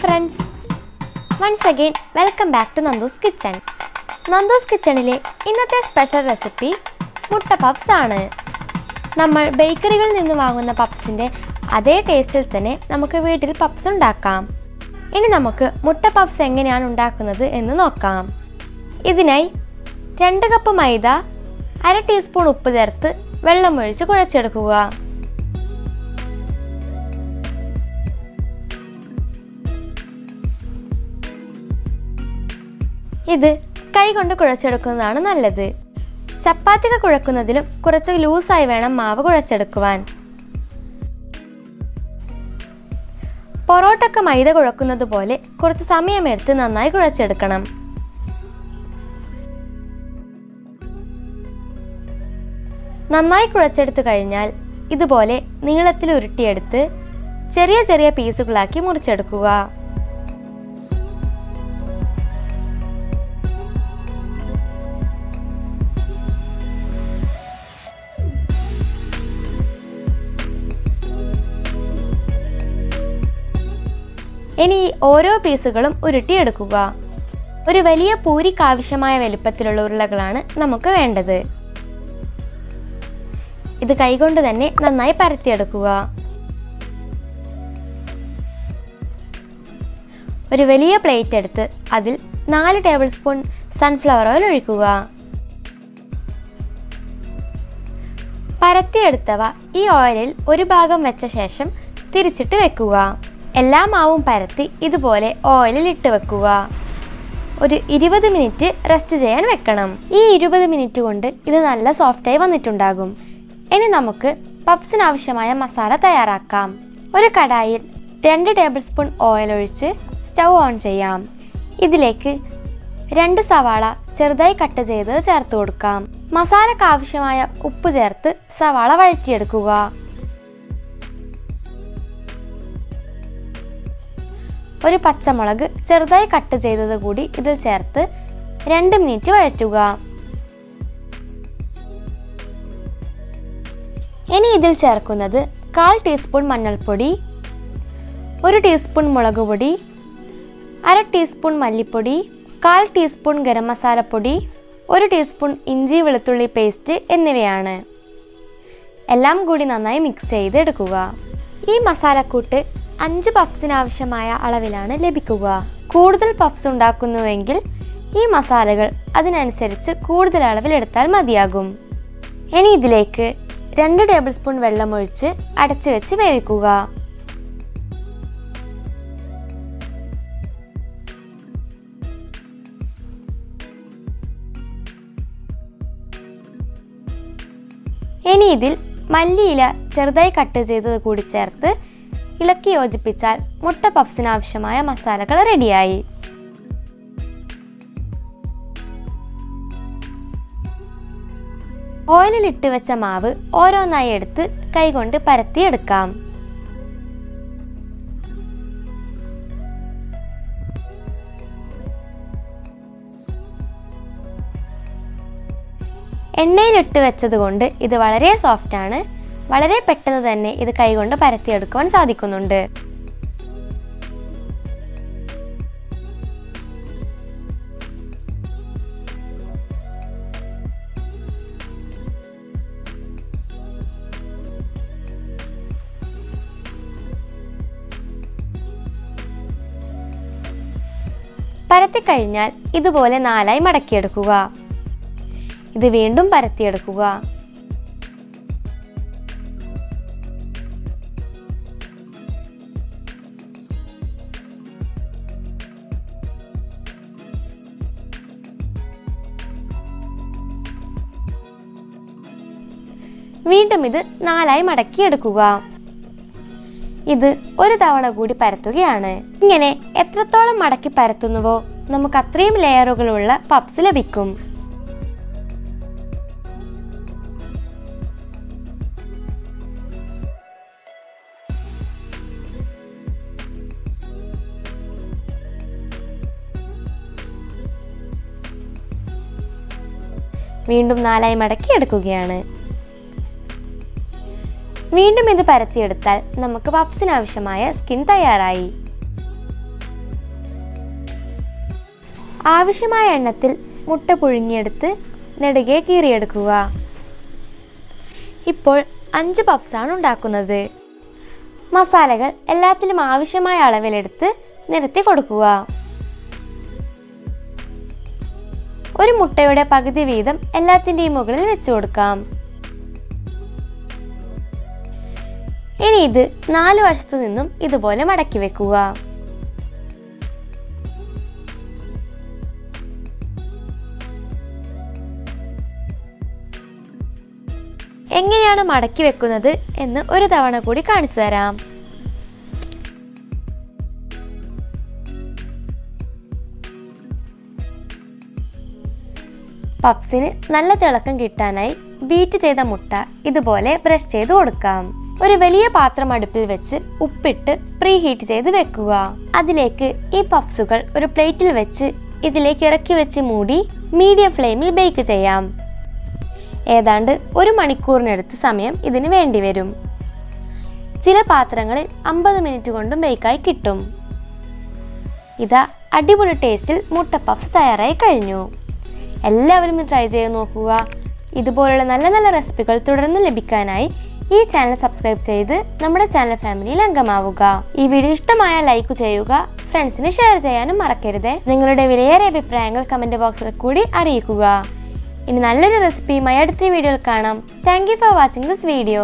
friends, once again welcome back to Nandus Kitchen. Nandus Kitchenile ഇന്നത്തെ special recipe മുട്ട puffs ആണ്. നമ്മൾ ബേക്കറികളിൽ നിന്ന് വാങ്ങുന്ന പഫ്സിന്റെ അതേ ടേസ്റ്റിൽ തന്നെ നമുക്ക് വീട്ടിൽ പഫ്സ് ഉണ്ടാക്കാം. ഇനി നമുക്ക് മുട്ട പഫ്സ് എങ്ങനെയാണ് ഉണ്ടാക്കുന്നത് എന്ന് നോക്കാം. ഇതിനായി 2 കപ്പ് മൈദ, 1/2 ടീസ്പൂൺ ഉപ്പ് ചേർത്ത് വെള്ളം ഒഴിച്ച് കുഴച്ചെടുക്കുക. ഇത് കൈകൊണ്ട് കുഴച്ചെടുക്കുന്നതാണ് നല്ലത്. ചപ്പാത്തിക്ക് കുഴക്കുന്നതിലും കുറച്ച് ലൂസായി വേണം മാവ് കുഴച്ചെടുക്കുവാൻ. പൊറോട്ടയ്ക്ക് മൈദ കുഴക്കുന്നത് പോലെ കുറച്ച് സമയമെടുത്ത് നന്നായി കുഴച്ചെടുക്കണം. നന്നായി കുഴച്ചെടുത്തു കഴിഞ്ഞാൽ ഇതുപോലെ നീളത്തിൽ ഉരുട്ടിയെടുത്ത് ചെറിയ ചെറിയ പീസുകളാക്കി മുറിച്ചെടുക്കുക. ഇനി ഓരോ പീസുകളും ഉരുട്ടിയെടുക്കുക. ഒരു വലിയ പൂരിക്ക് ആവശ്യമായ വലുപ്പത്തിലുള്ള ഉരുളകളാണ് നമുക്ക് വേണ്ടത്. ഇത് കൈകൊണ്ട് തന്നെ നന്നായി പരത്തിയെടുക്കുക. ഒരു വലിയ പ്ലേറ്റ് എടുത്ത് അതിൽ 4 ടേബിൾ സ്പൂൺ സൺഫ്ലവർ ഓയിൽ ഒഴിക്കുക. പരത്തിയെടുത്തവ ഈ ഓയിലിൽ ഒരു ഭാഗം വെച്ച ശേഷം തിരിച്ചിട്ട് വെക്കുക. എല്ലാ മാവും പരത്തി ഇതുപോലെ ഓയിലിൽ ഇട്ട് വെക്കുക. ഒരു 20 മിനിറ്റ് റെസ്റ്റ് ചെയ്യാൻ വെക്കണം. ഈ 20 മിനിറ്റ് കൊണ്ട് ഇത് നല്ല സോഫ്റ്റായി വന്നിട്ടുണ്ടാകും. ഇനി നമുക്ക് പഫ്സിന് ആവശ്യമായ മസാല തയ്യാറാക്കാം. ഒരു കടായിൽ 2 ടേബിൾ സ്പൂൺ ഓയിൽ ഒഴിച്ച് സ്റ്റൗ ഓൺ ചെയ്യാം. ഇതിലേക്ക് 2 സവാള ചെറുതായി കട്ട് ചെയ്ത് ചേർത്ത് കൊടുക്കാം. മസാലയ്ക്ക് ആവശ്യമായ ഉപ്പ് ചേർത്ത് സവാള വഴറ്റിയെടുക്കുക. ഒരു പച്ചമുളക് ചെറുതായി കട്ട് ചെയ്തത് കൂടി ഇതിൽ ചേർത്ത് 2 മിനിറ്റ് വഴറ്റുക. ഇനി ഇതിൽ ചേർക്കുന്നത് 1/4 ടീസ്പൂൺ മഞ്ഞൾപ്പൊടി, 1 ടീസ്പൂൺ മുളക് പൊടി, 1/2 ടീസ്പൂൺ മല്ലിപ്പൊടി, 1/4 ടീസ്പൂൺ ഗരം മസാലപ്പൊടി, 1 ടീസ്പൂൺ ഇഞ്ചി വെളുത്തുള്ളി പേസ്റ്റ് എന്നിവയാണ്. എല്ലാം കൂടി നന്നായി മിക്സ് ചെയ്ത് എടുക്കുക. ഈ മസാലക്കൂട്ട് 5 പഫ്സിന് ആവശ്യമായ അളവിലാണ് ലഭിക്കുക. കൂടുതൽ പഫ്സ് ഉണ്ടാക്കുന്നുവെങ്കിൽ ഈ മസാലകൾ അതിനനുസരിച്ച് കൂടുതൽ അളവിലെടുത്താൽ മതിയാകും. ഇനി ഇതിലേക്ക് 2 ടേബിൾ സ്പൂൺ വെള്ളം ഒഴിച്ച് അടച്ചു വെച്ച് വേവിക്കുക. ഇനി ഇതിൽ മല്ലിയില ചെറുതായി കട്ട് ചെയ്തത് കൂടി ചേർത്ത് ഇളക്കി യോജിപ്പിച്ചാൽ മുട്ട പഫ്സിന് ആവശ്യമായ മസാലകൾ റെഡിയായി. ഓയിലിൽ ഇട്ട് വെച്ച മാവ് ഓരോന്നായി എടുത്ത് കൈകൊണ്ട് പരത്തിയെടുക്കാം. എണ്ണയിലിട്ട് വെച്ചത് കൊണ്ട് ഇത് വളരെ സോഫ്റ്റാണ്. വളരെ പെട്ടെന്ന് തന്നെ ഇത് കൈകൊണ്ട് പരത്തിയെടുക്കുവാൻ സാധിക്കുന്നുണ്ട്. പരത്തിക്കഴിഞ്ഞാൽ ഇതുപോലെ 4ആയി മടക്കിയെടുക്കുക. ഇത് വീണ്ടും പരത്തിയെടുക്കുക. വീണ്ടും ഇത് 4ആയി മടക്കിയെടുക്കുക. ഇത് ഒരു തവണ കൂടി പരത്തുകയാണ്. ഇങ്ങനെ എത്രത്തോളം മടക്കി പരത്തുന്നുവോ നമുക്ക് അത്രയും ലെയറുകളുള്ള പഫ്സ് ലഭിക്കും. വീണ്ടും 4ആയി മടക്കി എടുക്കുകയാണ്. വീണ്ടും ഇത് പരത്തിയെടുത്താൽ നമുക്ക് പഫ്സിന് ആവശ്യമായ സ്കിൻ തയ്യാറായി. ആവശ്യമായ എണ്ണത്തിൽ മുട്ട പുഴുങ്ങിയെടുത്ത് നെടുകെ കീറിയെടുക്കുക. ഇപ്പോൾ 5 പഫ്സാണ് ഉണ്ടാക്കുന്നത്. മസാലകൾ എല്ലാത്തിലും ആവശ്യമായ അളവിലെടുത്ത് നിരത്തി കൊടുക്കുക. ഒരു മുട്ടയുടെ പകുതി വീതം എല്ലാത്തിൻ്റെയും മുകളിൽ വെച്ചു കൊടുക്കാം. ഇനി ഇത് 4 വശത്തു നിന്നും ഇതുപോലെ മടക്കി വെക്കുക. എങ്ങനെയാണ് മടക്കി വെക്കുന്നത് എന്ന് ഒരു തവണ കൂടി കാണിച്ചു തരാം. പഫ്സിന് നല്ല തിളക്കം കിട്ടാനായി ബീറ്റ് ചെയ്ത മുട്ട ഇതുപോലെ ബ്രഷ് ചെയ്ത് കൊടുക്കാം. ഒരു വലിയ പാത്രം അടുപ്പിൽ വെച്ച് ഉപ്പിട്ട് പ്രീ ഹീറ്റ് ചെയ്ത് വെക്കുക. അതിലേക്ക് ഈ പഫ്സുകൾ ഒരു പ്ലേറ്റിൽ വെച്ച് ഇതിലേക്ക് ഇറക്കി വെച്ച് മൂടി മീഡിയം ഫ്ലെയിമിൽ ബേക്ക് ചെയ്യാം. ഏതാണ്ട് 1 മണിക്കൂറിനടുത്ത് സമയം ഇതിന് വേണ്ടി വരും. ചില പാത്രങ്ങളിൽ 50 മിനിറ്റ് കൊണ്ടും ബേക്കായി കിട്ടും. ഇതാ അടിപൊളി ടേസ്റ്റിൽ മുട്ട പഫ്സ് തയ്യാറായി കഴിഞ്ഞു. എല്ലാവരും ട്രൈ ചെയ്ത് നോക്കുക. ഇതുപോലുള്ള നല്ല നല്ല റെസിപ്പികൾ തുടർന്ന് ലഭിക്കാനായി ഈ ചാനൽ സബ്സ്ക്രൈബ് ചെയ്ത് നമ്മുടെ ചാനൽ ഫാമിലിയിൽ അംഗമാവുക. ഈ വീഡിയോ ഇഷ്ടമായ ലൈക്ക് ചെയ്യുക, ഫ്രണ്ട്സിന് ഷെയർ ചെയ്യാനും മറക്കരുത്. നിങ്ങളുടെ വിലയേറിയ അഭിപ്രായങ്ങൾ കമൻറ്റ് ബോക്സിൽ കൂടി അറിയിക്കുക. ഇനി നല്ലൊരു റെസിപ്പിയുമായി അടുത്ത വീഡിയോയിൽ കാണാം. Thank you for watching this video.